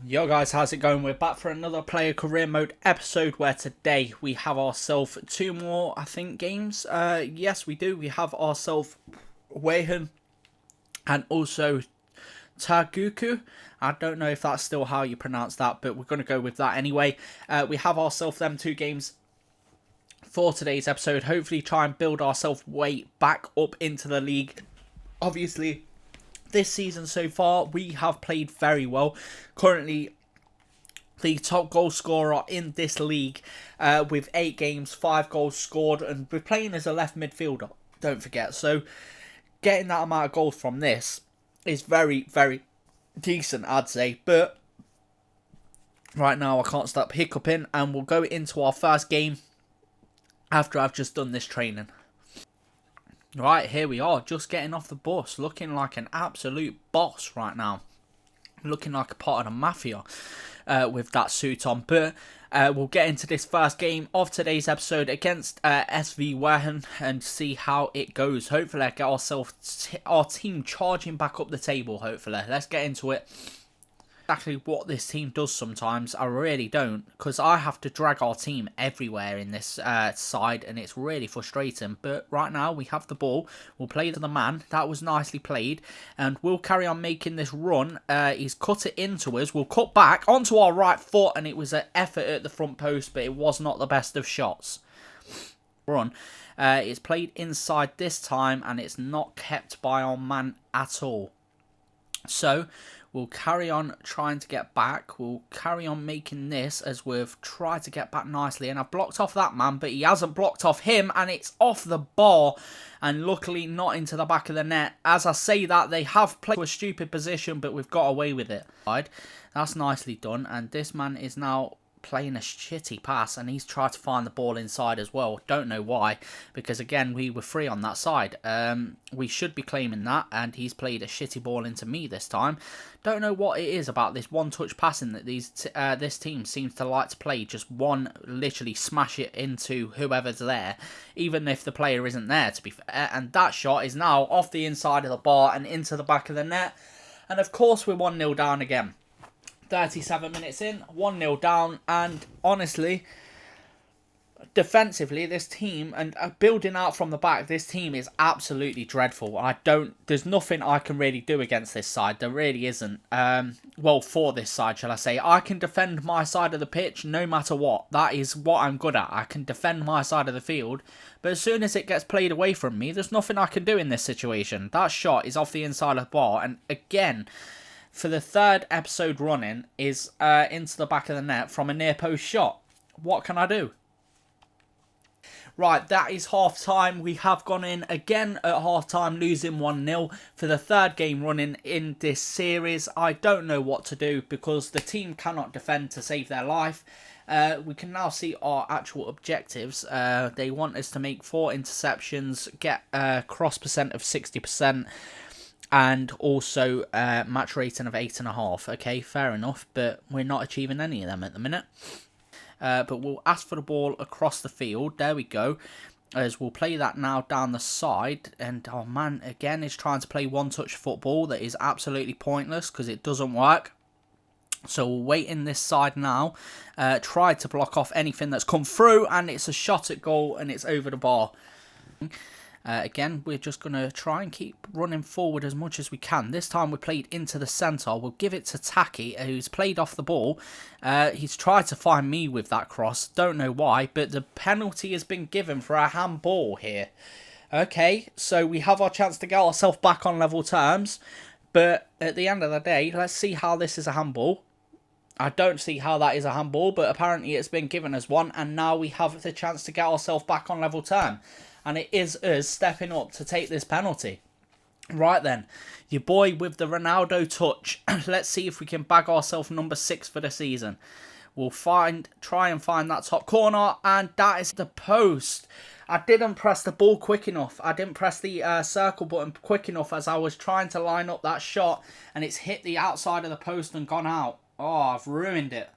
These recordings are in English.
Yo guys, how's it going? We're back for another player career mode episode where today we have ourselves two more, I think, games. Yes, we do. We have ourselves Weyhan and also Taguku. I don't know if that's still how you pronounce that, but we're going to go with that anyway. We have ourselves them two games for today's episode. Hopefully try and build ourselves way back up into the league. Obviously, this season so far, we have played very well. Currently, the top goal scorer in this league with 8 games, 5 goals scored, and we're playing as a left midfielder, don't forget. So, getting that amount of goals from this is very, very decent, I'd say. But, right now, I can't stop hiccuping, and we'll go into our first game after I've just done this training. Right, here we are, just getting off the bus, looking like an absolute boss right now. Looking like a part of the mafia with that suit on. But we'll get into this first game of today's episode against SV Weyhan and see how it goes. Hopefully I get our team charging back up the table, hopefully. Let's get into it. Exactly what this team does sometimes. I really don't, because I have to drag our team everywhere in this side, and it's really frustrating. But right now we have the ball. We'll play to the man. That was nicely played, and we'll carry on making this run. He's cut it into us. We'll cut back onto our right foot, and it was an effort at the front post, but it was not the best of shots. Run. It's played inside this time, and it's not kept by our man at all. So we'll carry on trying to get back. We'll carry on making this as we've tried to get back nicely. And I've blocked off that man, but he hasn't blocked off him. And it's off the bar. And luckily not into the back of the net. As I say that, they have played to a stupid position, but we've got away with it. That's nicely done. And this man is now playing a shitty pass, and he's tried to find the ball inside as well. Don't know why, because again we were free on that side. We should be claiming that, and he's played a shitty ball into me this time. Don't know what it is about this one touch passing that this team seems to like to play. Just one, literally smash it into whoever's there, even if the player isn't there, to be fair. And that shot is now off the inside of the bar and into the back of the net, and of course we're 1-0 down again. 37 minutes in, 1-0 down, and honestly, defensively, this team, and building out from the back, this team is absolutely dreadful. There's nothing I can really do against this side. There really isn't. Well, for this side, shall I say. I can defend my side of the pitch no matter what. That is what I'm good at. I can defend my side of the field, but as soon as it gets played away from me, there's nothing I can do in this situation. That shot is off the inside of the bar, and again, for the third episode running, is into the back of the net from a near post shot. What can I do? Right, that is half time. We have gone in again at half time, losing 1-0 for the third game running in this series. I don't know what to do because the team cannot defend to save their life. We can now see our actual objectives. They want us to make 4 interceptions, get a cross percent of 60%. And also match rating of 8.5. Okay, fair enough, but we're not achieving any of them at the minute. But we'll ask for the ball across the field. There we go. As we'll play that now down the side. And our man again is trying to play one-touch football. That is absolutely pointless because it doesn't work. So we'll wait in this side now. Try to block off anything that's come through. And it's a shot at goal and it's over the bar. Again, we're just going to try and keep running forward as much as we can. This time we played into the centre. We'll give it to Taki, who's played off the ball. He's tried to find me with that cross. Don't know why, but the penalty has been given for a handball here. Okay, so we have our chance to get ourselves back on level terms. But at the end of the day, let's see how this is a handball. I don't see how that is a handball, but apparently it's been given as one. And now we have the chance to get ourselves back on level term. And it is us stepping up to take this penalty. Right then, your boy with the Ronaldo touch. Let's see if we can bag ourselves number 6 for the season. We'll try and find that top corner, and that is the post. I didn't press the ball quick enough. I didn't press the circle button quick enough as I was trying to line up that shot, and it's hit the outside of the post and gone out. Oh, I've ruined it.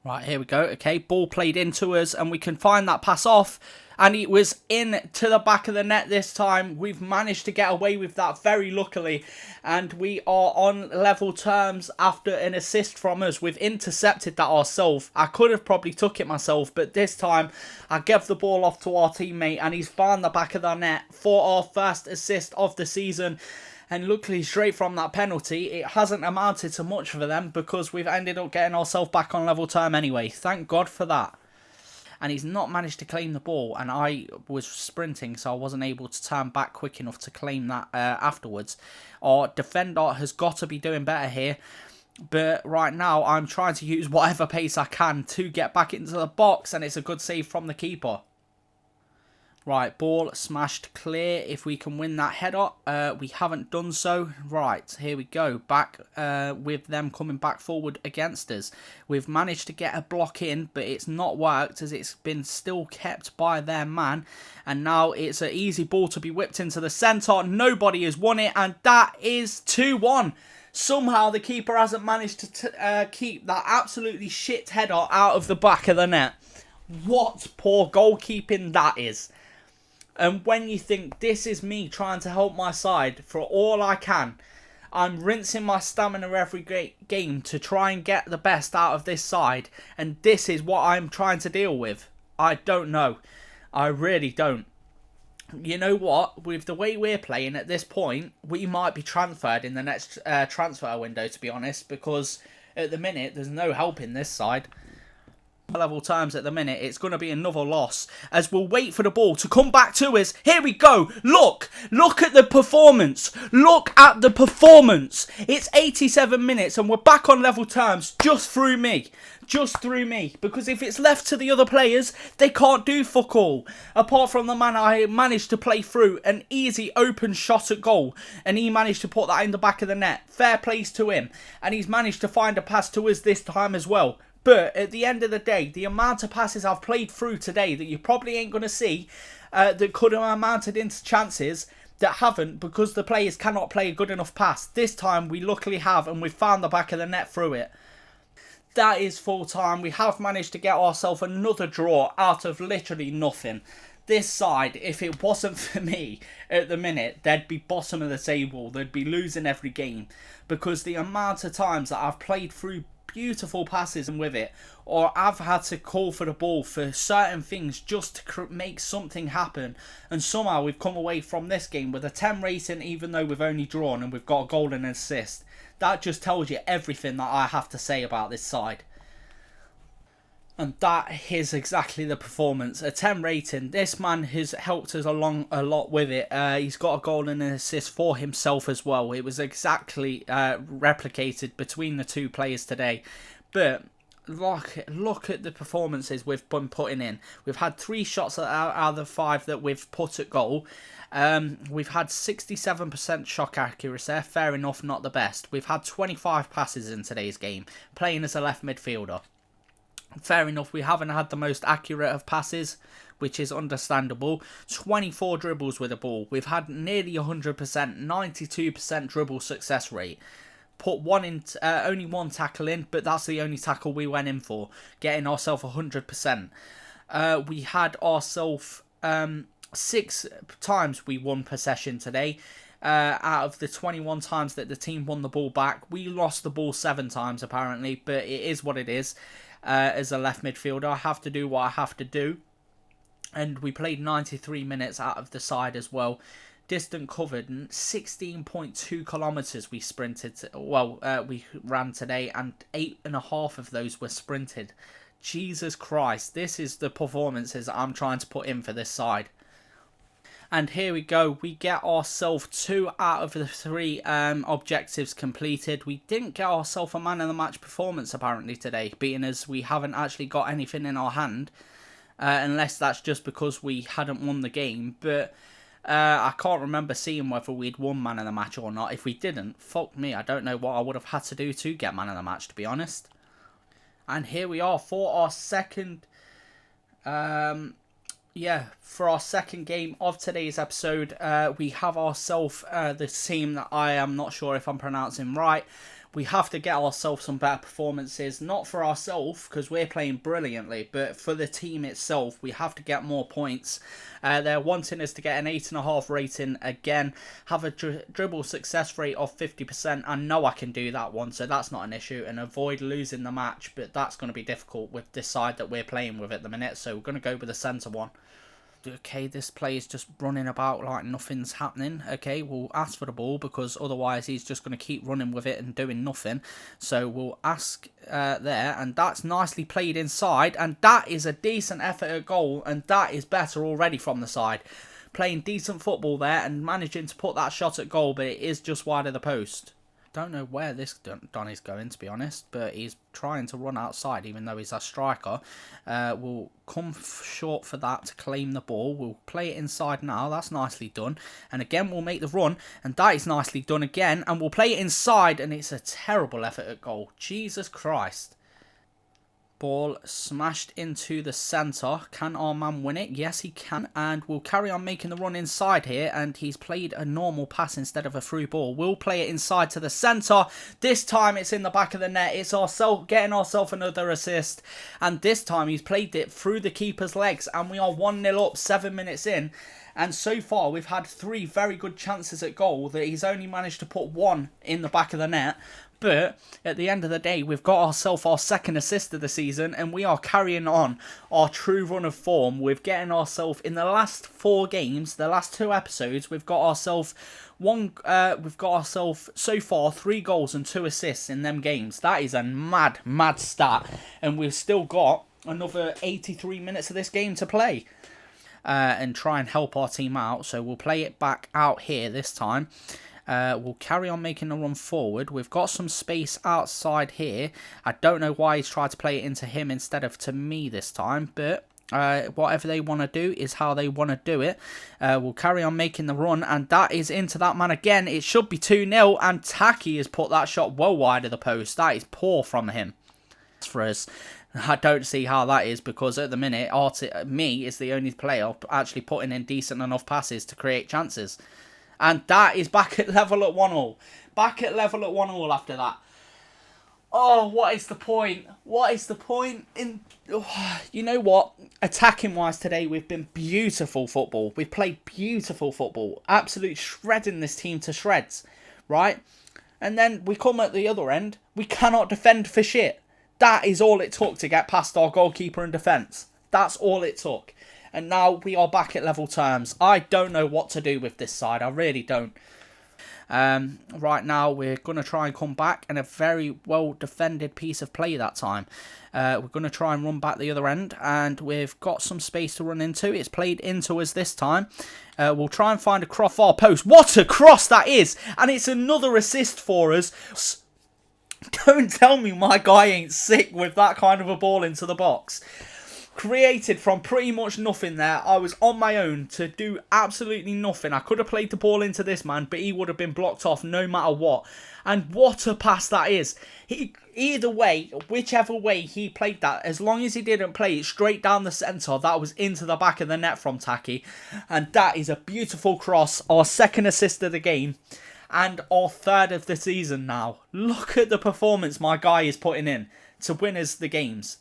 Right, here we go. Okay, ball played into us, and we can find that pass off. And it was in to the back of the net this time. We've managed to get away with that very luckily. And we are on level terms after an assist from us. We've intercepted that ourselves. I could have probably took it myself, but this time I gave the ball off to our teammate, and he's found the back of the net for our first assist of the season. And luckily, straight from that penalty, it hasn't amounted to much for them because we've ended up getting ourselves back on level term anyway. Thank God for that. And he's not managed to claim the ball, and I was sprinting, so I wasn't able to turn back quick enough to claim that afterwards. Our defender has got to be doing better here. But right now, I'm trying to use whatever pace I can to get back into the box, and it's a good save from the keeper. Right, ball smashed clear. If we can win that header, we haven't done so. Right, here we go. Back with them coming back forward against us. We've managed to get a block in, but it's not worked as it's been still kept by their man. And now it's an easy ball to be whipped into the centre. Nobody has won it, and that is 2-1. Somehow the keeper hasn't managed to keep that absolutely shit header out of the back of the net. What poor goalkeeping that is. And when you think this is me trying to help my side for all I can, I'm rinsing my stamina every game to try and get the best out of this side. And this is what I'm trying to deal with. I don't know. I really don't. You know what? With the way we're playing at this point, we might be transferred in the next transfer window, to be honest. Because at the minute, there's no help in this side. Level terms at the minute, it's going to be another loss as we'll wait for the ball to come back to us. Here we go. Look at the performance. Look at the performance. It's 87 minutes and we're back on level terms just through me. Because if it's left to the other players, they can't do fuck all. Apart from the man I managed to play through an easy open shot at goal, and he managed to put that in the back of the net. Fair plays to him, and he's managed to find a pass to us this time as well. But at the end of the day, the amount of passes I've played through today that you probably ain't going to see that could have amounted into chances that haven't, because the players cannot play a good enough pass. This time we luckily have, and we've found the back of the net through it. That is full time. We have managed to get ourselves another draw out of literally nothing. This side, if it wasn't for me at the minute, they'd be bottom of the table. They'd be losing every game, because the amount of times that I've played through beautiful passes and with it, or I've had to call for the ball for certain things just to make something happen, and somehow we've come away from this game with a 10 rating even though we've only drawn and we've got a goal and an assist. That just tells you everything that I have to say about this side. And that is exactly the performance. A 10 rating. This man has helped us along a lot with it. He's got a goal and an assist for himself as well. It was exactly replicated between the two players today. But look at the performances we've been putting in. We've had 3 shots out of the 5 that we've put at goal. We've had 67% shot accuracy. Fair enough, not the best. We've had 25 passes in today's game, playing as a left midfielder. Fair enough, we haven't had the most accurate of passes, which is understandable. 24 dribbles with a ball. We've had nearly 100%, 92% dribble success rate. Put one in, only one tackle in, but that's the only tackle we went in for, getting ourselves 100%. We had ourselves 6 times we won possession today. Out of the 21 times that the team won the ball back, we lost the ball 7 times apparently, but it is what it is. As a left midfielder, I have to do what I have to do. And we played 93 minutes out of the side as well. Distance covered, 16.2 kilometres we sprinted. We ran today, and 8.5 of those were sprinted. Jesus Christ, this is the performances I'm trying to put in for this side. And here we go. We get ourselves 2 out of the 3 objectives completed. We didn't get ourselves a man of the match performance apparently today, being as we haven't actually got anything in our hand. Unless that's just because we hadn't won the game. But I can't remember seeing whether we'd won man of the match or not. If we didn't, fuck me. I don't know what I would have had to do to get man of the match, to be honest. And here we are for our second... for our second game of today's episode, we have ourselves the team that I am not sure if I'm pronouncing right. We have to get ourselves some better performances, not for ourselves because we're playing brilliantly, but for the team itself. We have to get more points. They're wanting us to get an 8.5 rating again, have a dribble success rate of 50%. I know I can do that one, so that's not an issue, and avoid losing the match, but that's going to be difficult with this side that we're playing with at the minute, so we're going to go with the centre one. Okay, this play is just running about like nothing's happening. Okay, we'll ask for the ball because otherwise he's just going to keep running with it and doing nothing. So we'll ask there, and that's nicely played inside, and that is a decent effort at goal, and that is better already from the side. Playing decent football there and managing to put that shot at goal, but it is just wide of the post. Don't know where this Donny's going, to be honest, but he's trying to run outside even though he's a striker. We'll come short for that to claim the ball. We'll play it inside now. That's nicely done. And again, we'll make the run, and that is nicely done again. And we'll play it inside, and it's a terrible effort at goal. Jesus Christ. Ball smashed into the centre. Can our man win it? Yes, he can. And we'll carry on making the run inside here. And he's played a normal pass instead of a through ball. We'll play it inside to the centre. This time it's in the back of the net. It's getting ourselves another assist. And this time he's played it through the keeper's legs. And we are 1-0 up 7 minutes in. And so far we've had 3 very good chances at goal that he's only managed to put 1 in the back of the net. But at the end of the day, we've got ourselves our 2nd assist of the season, and we are carrying on our true run of form. We're getting ourselves in the last 4 games, the last 2 episodes. We've got ourselves so far 3 goals and 2 assists in them games. That is a mad stat, and we've still got another 83 minutes of this game to play. And try and help our team out. So we'll play it back out here this time. We'll carry on making a run forward. We've got some space outside here. I don't know why he's tried to play it into him instead of to me this time, but whatever they want to do is how they want to do it. We'll carry on making the run, and that is into that man again. It should be 2-0, and Taki has put that shot well wide of the post. That is poor from him. For us, I don't see how that is, because at the minute, me is the only player actually putting in decent enough passes to create chances. And that is back at level at 1-1. Back at level at 1-1 after that. Oh, what is the point? What is the point? You know what? Attacking-wise today, we've been beautiful football. We've played beautiful football. Absolute shredding this team to shreds. Right? And then we come at the other end. We cannot defend for shit. That is all it took to get past our goalkeeper and defence. That's all it took. And now we are back at level terms. I don't know what to do with this side. I really don't. Right now, we're going to try and come back. And a very well-defended piece of play that time. We're going to try and run back the other end. And we've got some space to run into. It's played into us this time. We'll try and find a cross far post. What a cross that is! And it's another assist for us. Don't tell me my guy ain't sick with that kind of a ball into the box. Created from pretty much nothing there. I was on my own to do absolutely nothing. I could have played the ball into this man, but he would have been blocked off no matter what. And what a pass that is. Either way, whichever way he played that, as long as he didn't play it straight down the centre, that was into the back of the net from Taki. And that is a beautiful cross. Our 2nd assist of the game. And our 3rd of the season now. Look at the performance my guy is putting in to win us the games.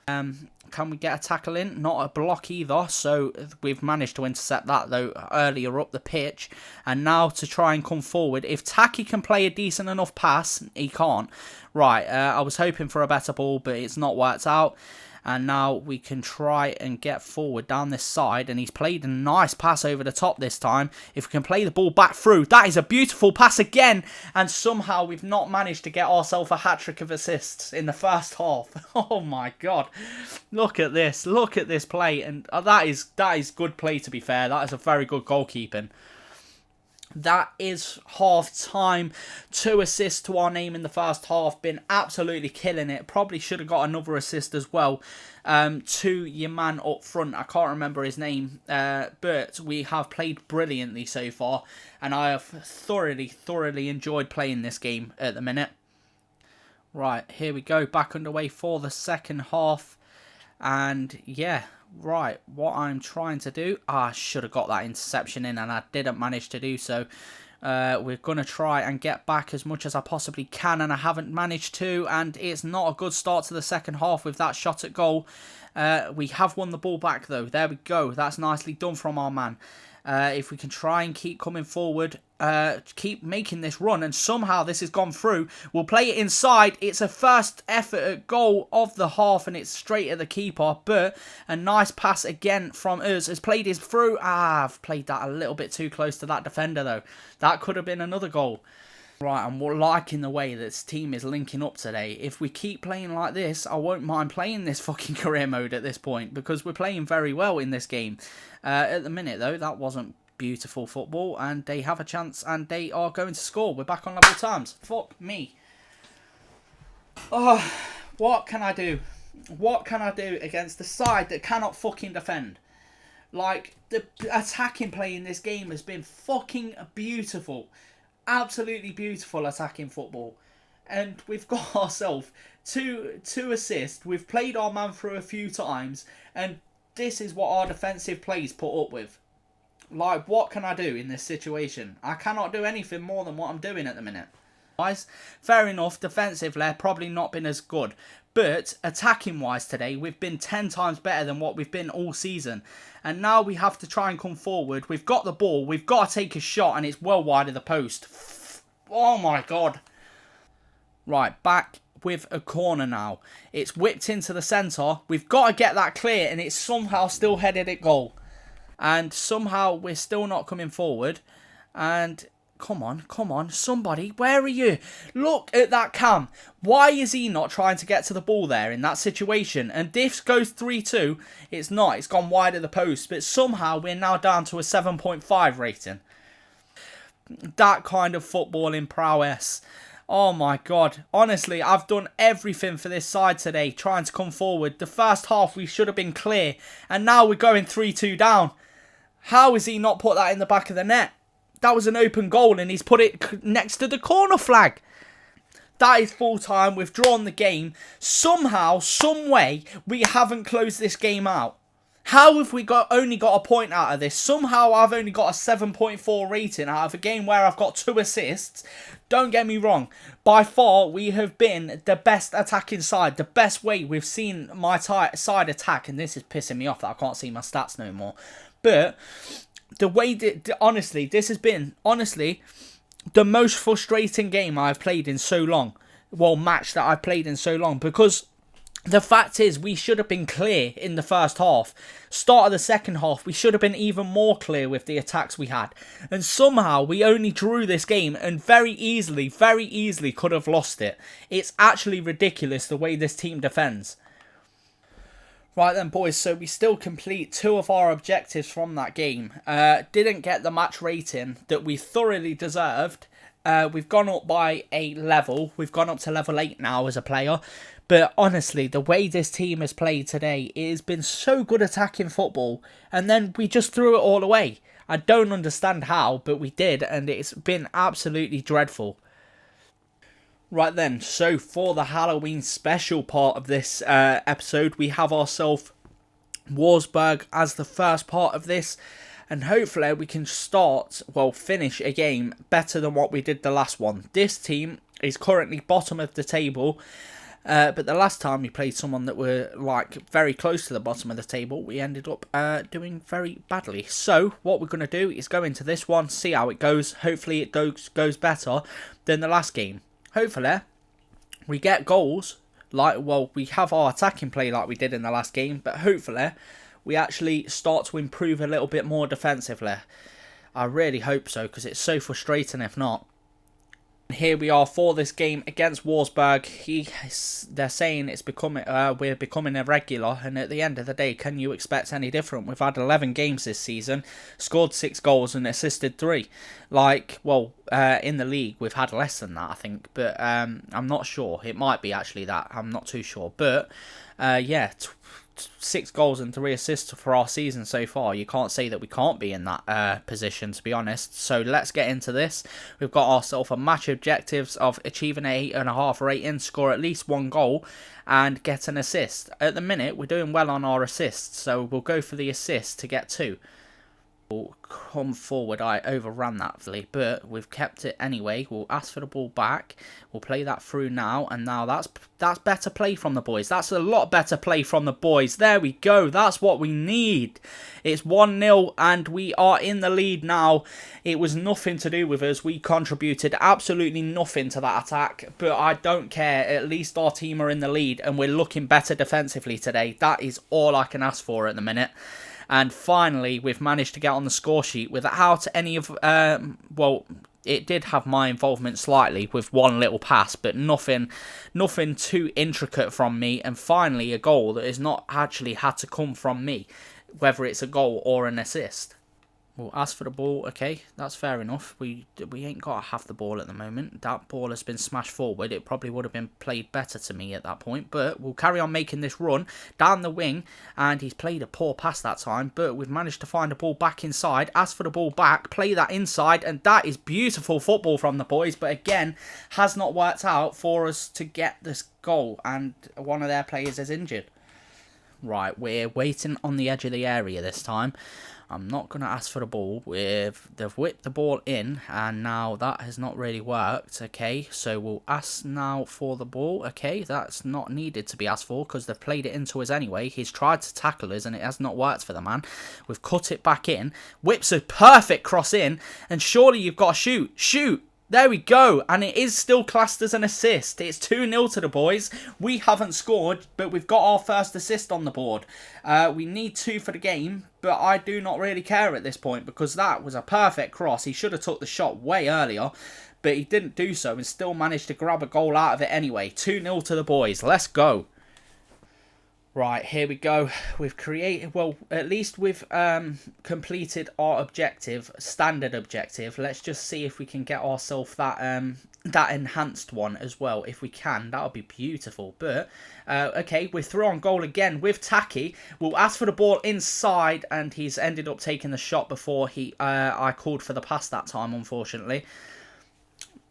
Can we get a tackle in? Not a block either. So we've managed to intercept that though earlier up the pitch. And now to try and come forward. If Taki can play a decent enough pass, he can't. Right, I was hoping for a better ball, but it's not worked out. And now we can try and get forward down this side. And he's played a nice pass over the top this time. If we can play the ball back through. That is a beautiful pass again. And somehow we've not managed to get ourselves a hat-trick of assists in the first half. Oh my God. Look at this. Look at this play. And that is good play, to be fair. That is a very good goalkeeping. That is half time. 2 assists to our name in the first half. Been absolutely killing it. Probably should have got another assist as well. To your man up front. I can't remember his name. But we have played brilliantly so far. And I have thoroughly enjoyed playing this game at the minute. Right, here we go. Back underway for the second half. And yeah. Right, what I'm trying to do, I should have got that interception in and I didn't manage to do so. We're going to try and get back as much as I possibly can, and I haven't managed to, and it's not a good start to the second half with that shot at goal. We have won the ball back, though. There we go. That's nicely done from our man. If we can try and keep coming forward, keep making this run, and somehow this has gone through, we'll play it inside. It's a first effort at goal of the half, and it's straight at the keeper, but a nice pass again from us has played his through. I've played that a little bit too close to that defender, though. That could have been another goal. Right, I'm liking the way this team is linking up today. If we keep playing like this, I won't mind playing this fucking career mode at this point, because we're playing very well in this game. At the minute, though, that wasn't beautiful football, and they have a chance, and they are going to score. We're back on level terms. Fuck me. Oh, what can I do? What can I do against the side that cannot fucking defend? Like, the attacking play in this game has been fucking beautiful. Absolutely beautiful attacking football. And we've got ourselves two assists. We've played our man through a few times, and this is what our defensive plays put up with. Like, what can I do in this situation? I cannot do anything more than what I'm doing at the minute. Guys, fair enough, defensively, probably not been as good. But attacking-wise today, we've been 10 times better than what we've been all season. And now we have to try and come forward. We've got the ball, we've got to take a shot, and it's well wide of the post. Oh my god. Right, back with a corner now. It's whipped into the centre. We've got to get that clear, and it's somehow still headed at goal. And somehow we're still not coming forward. And come on, somebody, where are you? Look at that cam. Why is he not trying to get to the ball there in that situation? And this goes 3-2. It's not. It's gone wide of the post. But somehow we're now down to a 7.5 rating. That kind of footballing prowess. Oh my god. Honestly, I've done everything for this side today, trying to come forward. The first half we should have been clear. And now we're going 3-2 down. How has he not put that in the back of the net? That was an open goal, and he's put it next to the corner flag. That is full time. We've drawn the game. Somehow, some way, we haven't closed this game out. How have we only got a point out of this? Somehow I've only got a 7.4 rating out of a game where I've got 2 assists. Don't get me wrong. By far, we have been the best attacking side. The best way we've seen my side attack. And this is pissing me off that I can't see my stats no more. But the way that, honestly, this has been, honestly, the most frustrating game I've played in so long. Well, match that I've played in so long. Because the fact is, we should have been clear in the first half. Start of the second half, we should have been even more clear with the attacks we had. And somehow, we only drew this game and very easily could have lost it. It's actually ridiculous the way this team defends. Right then, boys, so we still complete 2 of our objectives from that game. Didn't get the match rating that we thoroughly deserved. We've gone up by a level. We've gone up to level 8 now as a player. But honestly, the way this team has played today, it has been so good attacking football. And then we just threw it all away. I don't understand how, but we did. And it's been absolutely dreadful. Right then, so for the Halloween special part of this episode, we have ourselves Wolfsburg as the first part of this. And hopefully we can finish a game better than what we did the last one. This team is currently bottom of the table. But the last time we played someone that were like very close to the bottom of the table, we ended up doing very badly. So what we're going to do is go into this one, see how it goes. Hopefully it goes better than the last game. Hopefully, we get goals, we have our attacking play like we did in the last game, but hopefully, we actually start to improve a little bit more defensively. I really hope so, because it's so frustrating if not. Here we are for this game against Wolfsburg. They're saying it's we're becoming irregular, and at the end of the day, can you expect any different? We've had 11 games this season, scored 6 goals and assisted 3. In the league, we've had less than that, I think, but I'm not sure. It might be actually that. I'm not too sure, but 6 goals and 3 assists for our season so far. You can't say that we can't be in that position, to be honest. So let's get into this. We've got ourselves a match objectives of achieving an 8.5 rating, score at least 1 goal, and get an assist. At the minute, we're doing well on our assists, so we'll go for the assist to get 2. Will come forward. I overran that, but we've kept it anyway. We'll ask for the ball back. We'll play that through now, and now that's better play from the boys. That's a lot better play from the boys. There we go. That's what we need. It's 1-0, and we are in the lead now. It was nothing to do with us. We contributed absolutely nothing to that attack, but I don't care. At least our team are in the lead, and we're looking better defensively today. That is all I can ask for at the minute. And finally, we've managed to get on the score sheet without any of... well, it did have my involvement slightly with one little pass, but nothing too intricate from me. And finally, a goal that has not actually had to come from me, whether it's a goal or an assist. We'll ask for the ball. Okay, that's fair enough. We ain't got to have the ball at the moment. That ball has been smashed forward. It probably would have been played better to me at that point. But we'll carry on making this run down the wing. And he's played a poor pass that time. But we've managed to find the ball back inside. Ask for the ball back. Play that inside. And that is beautiful football from the boys. But again, has not worked out for us to get this goal. And one of their players is injured. Right, we're waiting on the edge of the area this time. I'm not going to ask for the ball. They've whipped the ball in, and now that has not really worked. Okay, so we'll ask now for the ball. Okay, that's not needed to be asked for because they've played it into us anyway. He's tried to tackle us, and it has not worked for the man. We've cut it back in. Whips a perfect cross in, and surely you've got to shoot. Shoot! There we go, and it is still classed as an assist. It's 2-0 to the boys. We haven't scored, but we've got our first assist on the board. We need 2 for the game, but I do not really care at this point because that was a perfect cross. He should have took the shot way earlier, but he didn't do so and still managed to grab a goal out of it anyway. 2-0 to the boys. Let's go. Right, here we go. We've created, well, at least we've completed our objective, standard objective. Let's just see if we can get ourselves that that enhanced one as well. If we can, that would be beautiful. But, okay, we're through on goal again with Taki. We'll ask for the ball inside, and he's ended up taking the shot before I called for the pass that time, unfortunately.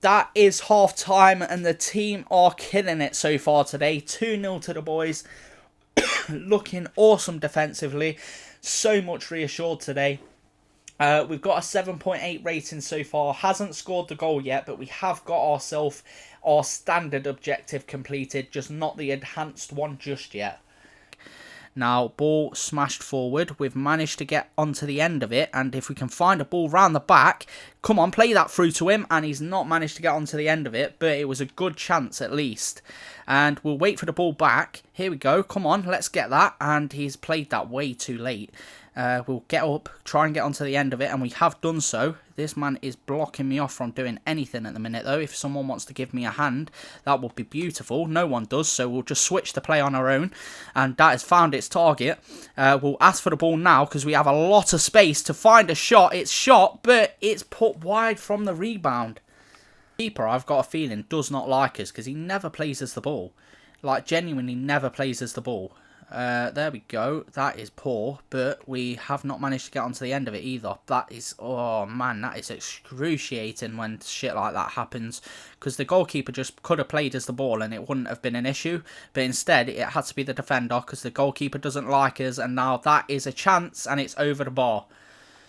That is half-time, and the team are killing it so far today. 2-0 to the boys. Looking awesome defensively. So much reassured today. We've got a 7.8 rating so far. Hasn't scored the goal yet, but we have got ourselves our standard objective completed. Just not the enhanced one just yet. Now, ball smashed forward. We've managed to get onto the end of it. And if we can find a ball round the back, come on, play that through to him. And he's not managed to get onto the end of it. But it was a good chance at least. And we'll wait for the ball back. Here we go. Come on, let's get that. And he's played that way too late. We'll get up, try and get onto the end of it, and we have done so. This man is blocking me off from doing anything at the minute, though. If someone wants to give me a hand, that would be beautiful. No one does, so we'll just switch the play on our own, and that has found its target. We'll ask for the ball now, because we have a lot of space to find a shot. It's shot, but it's put wide from the rebound. Keeper, I've got a feeling, does not like us, because he never plays us the ball. Like, genuinely never plays us the ball. There we go. That is poor, but we have not managed to get onto the end of it either. That is, oh man, that is excruciating when shit like that happens, because the goalkeeper just could have played us the ball and it wouldn't have been an issue, but instead it had to be the defender because the goalkeeper doesn't like us, and now that is a chance and it's over the bar.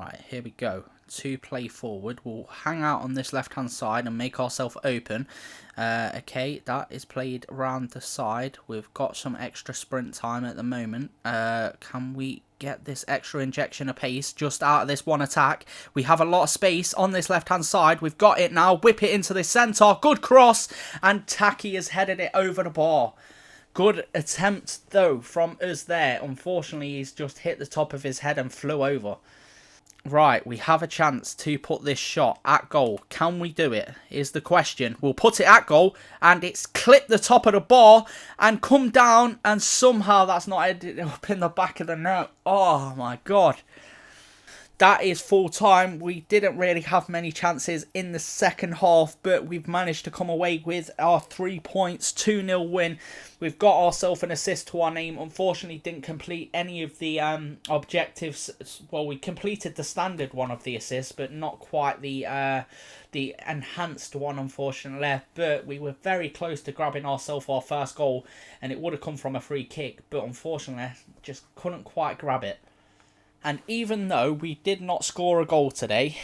Right, here we go. To play forward, we'll hang out on this left hand side and make ourselves open. Okay, that is played around the side. We've got some extra sprint time at the moment. Can we get this extra injection of pace just out of this one attack? We have a lot of space on this left hand side. We've got it now. Whip it into the centre. Good cross, and Taki has headed it over the bar. Good attempt though from us there. Unfortunately, he's just hit the top of his head and flew over. Right, we have a chance to put this shot at goal. Can we do it, is the question. We'll put it at goal, and it's clipped the top of the bar and come down, and somehow that's not ended up in the back of the net. Oh my god. That is full time. We didn't really have many chances in the second half, but we've managed to come away with our 3 points, 2-0 win. We've got ourselves an assist to our name. Unfortunately, didn't complete any of the objectives. Well, we completed the standard one of the assists, but not quite the enhanced one, unfortunately. But we were very close to grabbing ourselves our first goal, and it would have come from a free kick, but unfortunately, just couldn't quite grab it. And even though we did not score a goal today,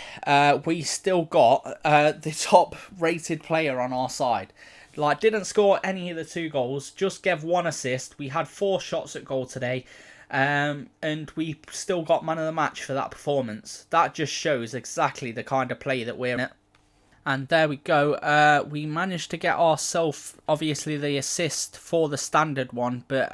we still got the top rated player on our side. Like, didn't score any of the 2 goals, just gave 1 assist. We had 4 shots at goal today, and we still got man of the match for that performance. That just shows exactly the kind of play that we're in. And there we go. We managed to get ourselves, obviously, the assist for the standard one, but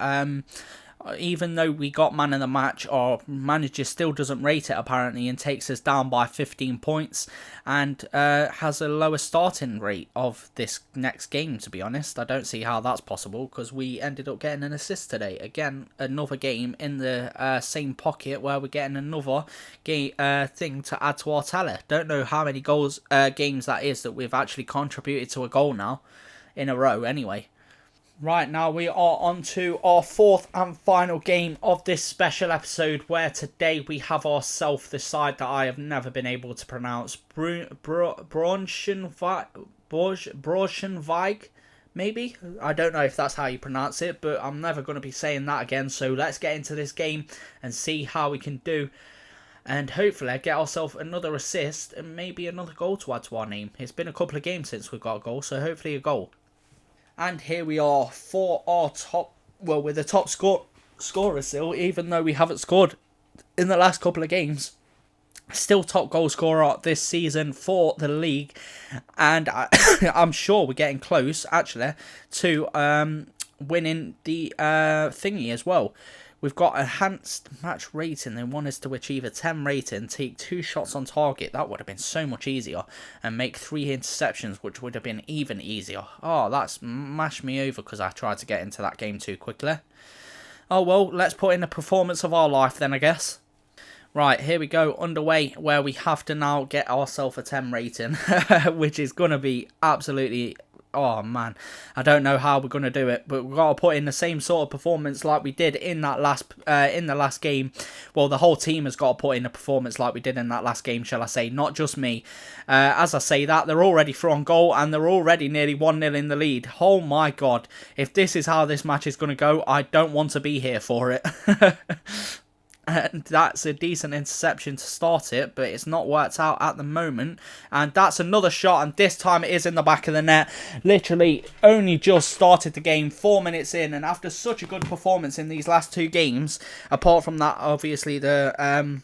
even though we got man of the match, our manager still doesn't rate it apparently and takes us down by 15 points and has a lower starting rate of this next game, to be honest. I don't see how that's possible because we ended up getting an assist today. Again, another game in the same pocket where we're getting another thing to add to our tally. Don't know how many games that is that we've actually contributed to a goal now in a row anyway. Right, now we are on to our 4th and final game of this special episode, where today we have ourselves the side that I have never been able to pronounce. Braunschweig, maybe? I don't know if that's how you pronounce it, but I'm never going to be saying that again. So let's get into this game and see how we can do. And hopefully get ourselves another assist and maybe another goal to add to our name. It's been a couple of games since we've got a goal, so hopefully a goal. And here we are for our top, well, we're the top scorer still, even though we haven't scored in the last couple of games. Still top goal scorer this season for the league. And I'm sure we're getting close, actually, to winning the thingy as well. We've got enhanced match rating. They want us to achieve a 10 rating, take 2 shots on target. That would have been so much easier. And make 3 interceptions, which would have been even easier. Oh, that's mashed me over because I tried to get into that game too quickly. Oh, well, let's put in the performance of our life then, I guess. Right, here we go, underway, where we have to now get ourselves a 10 rating, which is going to be absolutely... Oh man, I don't know how we're going to do it, but we've got to put in the same sort of performance like we did in that last game. Well, the whole team has got to put in a performance like we did in that last game, shall I say, not just me. As I say that, they're already through on goal and they're already nearly 1-0 in the lead. Oh my god, if this is how this match is going to go, I don't want to be here for it. And that's a decent interception to start it, but it's not worked out at the moment. And that's another shot, and this time it is in the back of the net. Literally only just started the game, 4 minutes in, and after such a good performance in these last 2 games, apart from that, obviously, the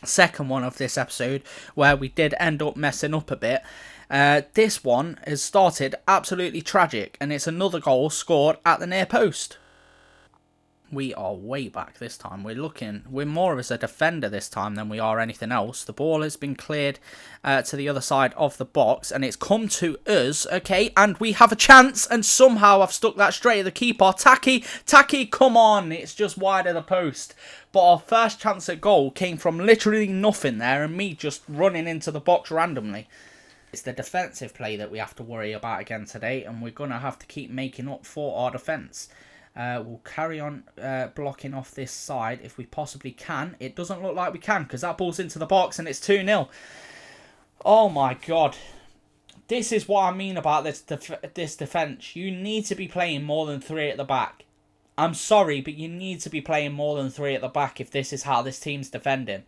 second one of this episode, where we did end up messing up a bit, this one has started absolutely tragic, and it's another goal scored at the near post. We are way back this time. We're more as a defender this time than we are anything else. The ball has been cleared to the other side of the box, and it's come to us, okay, and we have a chance, and somehow I've stuck that straight at the keeper. Taki, come on, it's just wide of the post. But our first chance at goal came from literally nothing there, and me just running into the box randomly. It's the defensive play that we have to worry about again today, and we're going to have to keep making up for our defence. We'll carry on blocking off this side if we possibly can. It doesn't look like we can because that ball's into the box and it's 2-0. Oh my god. This is what I mean about this defence. You need to be playing more than 3 at the back. I'm sorry, but you need to be playing more than 3 at the back if this is how this team's defending.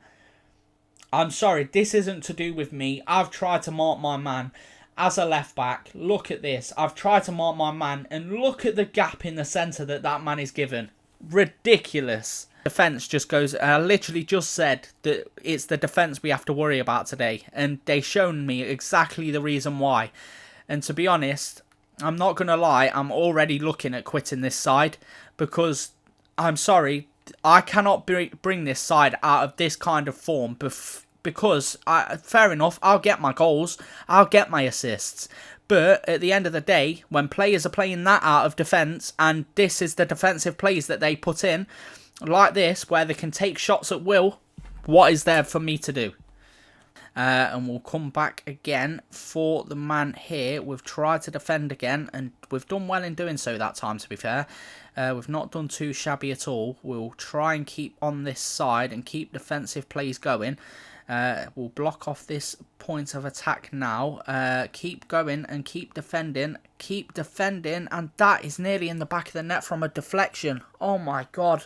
I'm sorry, this isn't to do with me. I've tried to mark my man. As a left back, look at this. I've tried to mark my man and look at the gap in the centre that man is given. Ridiculous. Defence just goes, I literally just said that it's the defence we have to worry about today. And they've shown me exactly the reason why. And to be honest, I'm not going to lie, I'm already looking at quitting this side. Because, I'm sorry, I cannot bring this side out of this kind of form because, fair enough, I'll get my goals, I'll get my assists. But at the end of the day, when players are playing that out of defence, and this is the defensive plays that they put in, like this, where they can take shots at will, what is there for me to do? And we'll come back again for the man here. We've tried to defend again, and we've done well in doing so that time, to be fair. We've not done too shabby at all. We'll try and keep on this side and keep defensive plays going. We'll block off this point of attack now. Keep going and keep defending. Keep defending. And that is nearly in the back of the net from a deflection. Oh my god.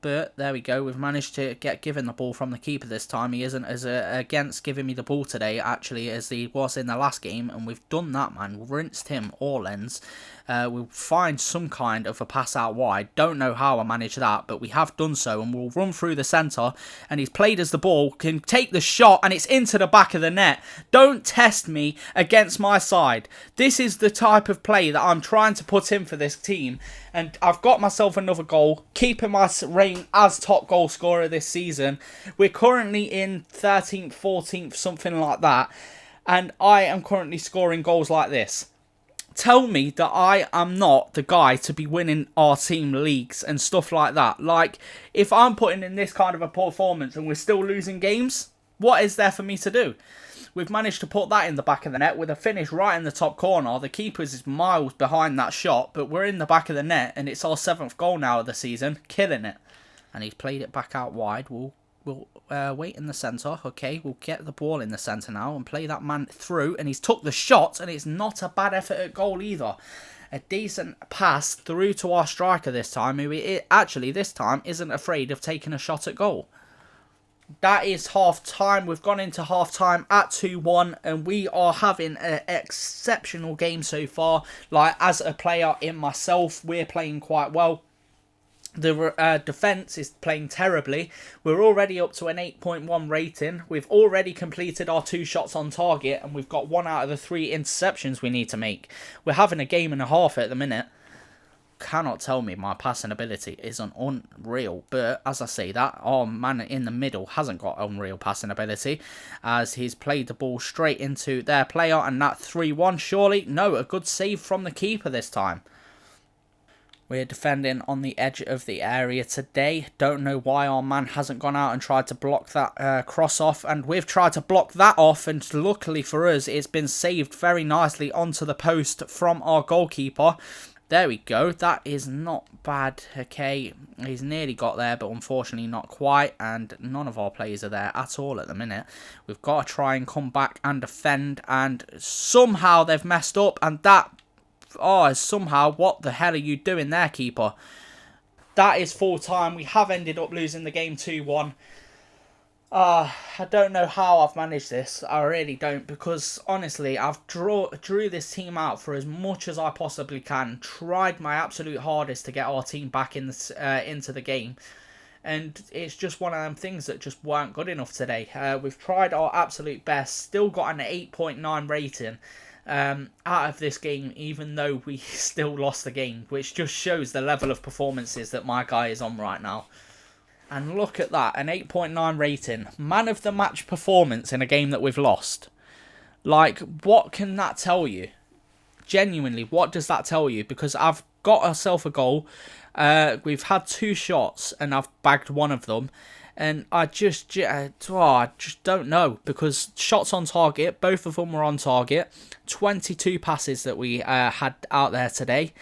But there we go. We've managed to get given the ball from the keeper this time. He isn't as against giving me the ball today, actually, as he was in the last game. And we've done that, man. We've rinsed him all ends. We'll find some kind of a pass out wide. Don't know how I managed that, but we have done so. And we'll run through the centre. And he's played as the ball, can take the shot, and it's into the back of the net. Don't test me against my side. This is the type of play that I'm trying to put in for this team. And I've got myself another goal, keeping my reign as top goal scorer this season. We're currently in 13th, 14th, something like that. And I am currently scoring goals like this. Tell me that I am not the guy to be winning our team leagues and stuff like that. Like, if I'm putting in this kind of a performance and we're still losing games, what is there for me to do? We've managed to put that in the back of the net with a finish right in the top corner. The keeper's is miles behind that shot, but we're in the back of the net, and it's our 7th goal now of the season. Killing it. And he's played it back out wide. We'll wait in the centre. Okay, we'll get the ball in the centre now and play that man through. And he's took the shot, and it's not a bad effort at goal either. A decent pass through to our striker this time, who actually this time isn't afraid of taking a shot at goal. That is half time. We've gone into half time at 2-1, and we are having an exceptional game so far. Like, as a player in myself, we're playing quite well. The defence is playing terribly. We're already up to an 8.1 rating. We've already completed our 2 shots on target, and we've got 1 out of the 3 interceptions we need to make. We're having a game and a half at the minute. Cannot tell me my passing ability isn't unreal, but as I say that, our man in the middle hasn't got unreal passing ability, as he's played the ball straight into their player, and that 3-1 surely. No, a good save from the keeper this time. We're defending on the edge of the area today. Don't know why our man hasn't gone out and tried to block that cross off. And we've tried to block that off. And luckily for us, it's been saved very nicely onto the post from our goalkeeper. There we go. That is not bad. Okay, he's nearly got there, but unfortunately not quite. And none of our players are there at all at the minute. We've got to try and come back and defend. And somehow they've messed up. And that... oh, somehow, what the hell are you doing there, keeper? That is full time. We have ended up losing the game 2-1. I don't know how I've managed this. I really don't, because honestly, I've drew this team out for as much as I possibly can. Tried my absolute hardest to get our team back in this, into the game. And it's just one of them things that just weren't good enough today. We've tried our absolute best. Still got an 8.9 rating. Out of this game, even though we still lost the game, which just shows the level of performances that my guy is on right now. And look at that, an 8.9 rating, man of the match performance in a game that we've lost. Like, what can that tell you? Genuinely, what does that tell you? Because I've got ourselves a goal, we've had 2 shots and I've bagged one of them. And I just don't know, because shots on target, both of them were on target. 22 passes that we had out there today.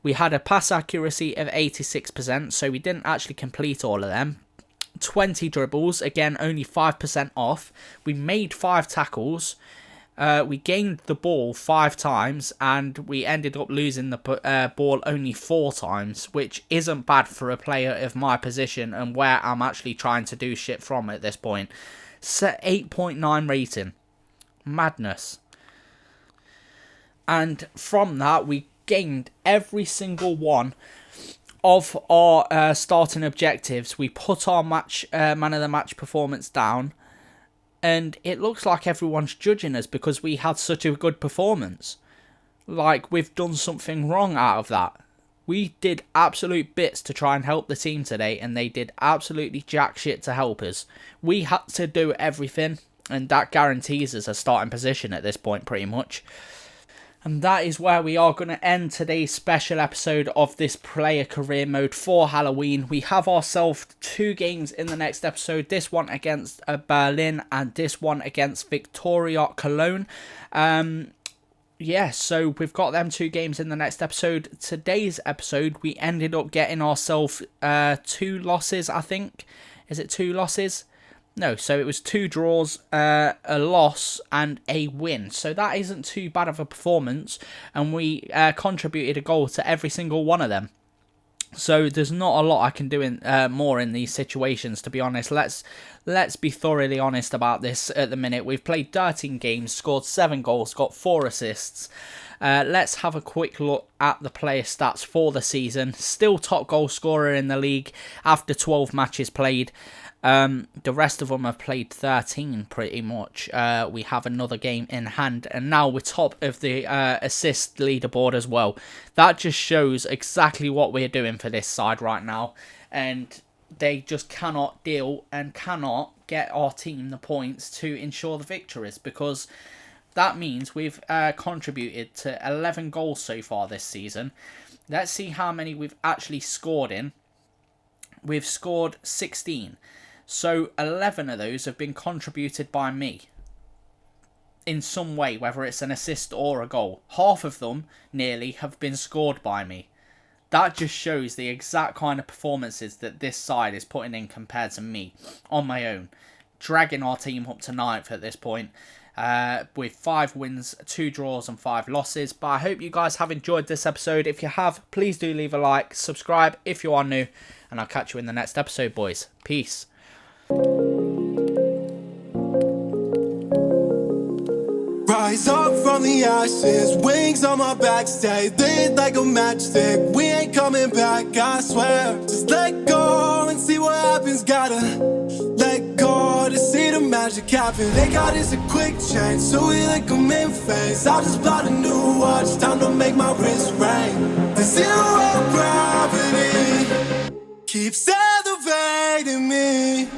We had a pass accuracy of 86%, so we didn't actually complete all of them. 20 dribbles, again, only 5% off. We made 5 tackles. We gained the ball 5 times, and we ended up losing the ball only 4 times, which isn't bad for a player of my position and where I'm actually trying to do shit from at this point. Set 8.9 rating. Madness. And from that, we gained every single one of our starting objectives. We put our man of the match performance down. And it looks like everyone's judging us because we had such a good performance. Like, we've done something wrong out of that. We did absolute bits to try and help the team today, and they did absolutely jack shit to help us. We had to do everything, and that guarantees us a starting position at this point, pretty much. And that is where we are going to end today's special episode of this player career mode for Halloween. We have ourselves 2 games in the next episode. This one against Berlin and this one against Victoria Cologne. So we've got them 2 games in the next episode. Today's episode, we ended up getting ourselves 2 losses, I think. Is it 2 losses? No, so it was 2 draws, a loss, and a win. So that isn't too bad of a performance, and we contributed a goal to every single one of them. So there's not a lot I can do in more in these situations, to be honest. Let's be thoroughly honest about this at the minute. We've played 13 games, scored 7 goals, got 4 assists. Let's have a quick look at the player stats for the season. Still top goal scorer in the league after 12 matches played. The rest of them have played 13 pretty much. We have another game in hand, and now we're top of the assist leaderboard as well. That just shows exactly what we're doing for this side right now, and they just cannot deal and cannot get our team the points to ensure the victories, because that means we've contributed to 11 goals so far this season. Let's see how many we've actually scored in. We've scored 16. So 11 of those have been contributed by me in some way, whether it's an assist or a goal. Half of them, nearly, have been scored by me. That just shows the exact kind of performances that this side is putting in compared to me on my own. Dragging our team up to 9th at this point. With 5 wins, 2 draws and 5 losses. But I hope you guys have enjoyed this episode. If you have, please do leave a like, subscribe if you are new, and I'll catch you in the next episode, boys. Peace. Rise up from the ashes, wings on my back, stay lit like a matchstick. We ain't coming back, I swear. Just let go and see what happens. Gotta let go to see the magic happen. They got us a quick change, so we like them in phase. I just bought a new watch, time to make my wrist ring. The zero gravity keeps elevating me.